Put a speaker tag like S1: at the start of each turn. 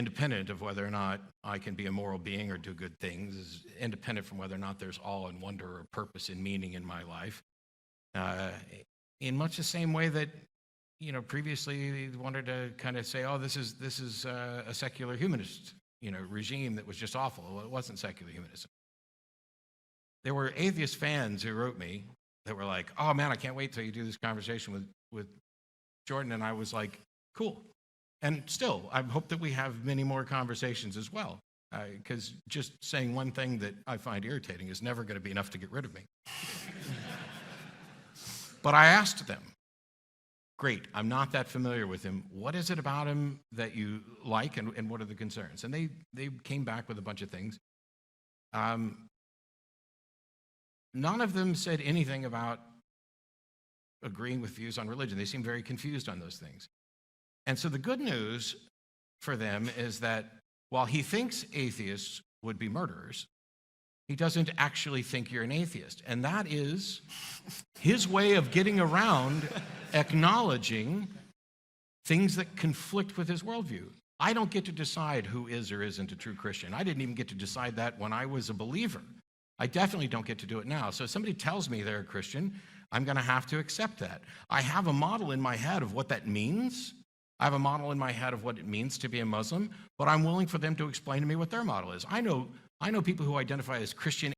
S1: independent of whether or not I can be a moral being or do good things, is independent from whether or not there's awe and wonder or purpose and meaning in my life. In much the same way that, previously they wanted to kind of say, oh, this is a secular humanist, regime that was just awful. Well, it wasn't secular humanism. There were atheist fans who wrote me that were like, oh man, I can't wait till you do this conversation with Jordan. And I was like, cool. And still, I hope that we have many more conversations as well, because just saying one thing that I find irritating is never going to be enough to get rid of me. But I asked them, great, I'm not that familiar with him. What is it about him that you like, and what are the concerns? And they came back with a bunch of things. None of them said anything about agreeing with views on religion. They seemed very confused on those things. And so the good news for them is that while he thinks atheists would be murderers, he doesn't actually think you're an atheist. And that is his way of getting around acknowledging things that conflict with his worldview. I don't get to decide who is or isn't a true Christian. I didn't even get to decide that when I was a believer. I definitely don't get to do it now. So if somebody tells me they're a Christian, I'm going to have to accept that. I have a model in my head of what that means. I have a model in my head of what it means to be a Muslim, but I'm willing for them to explain to me what their model is. I know people who identify as Christian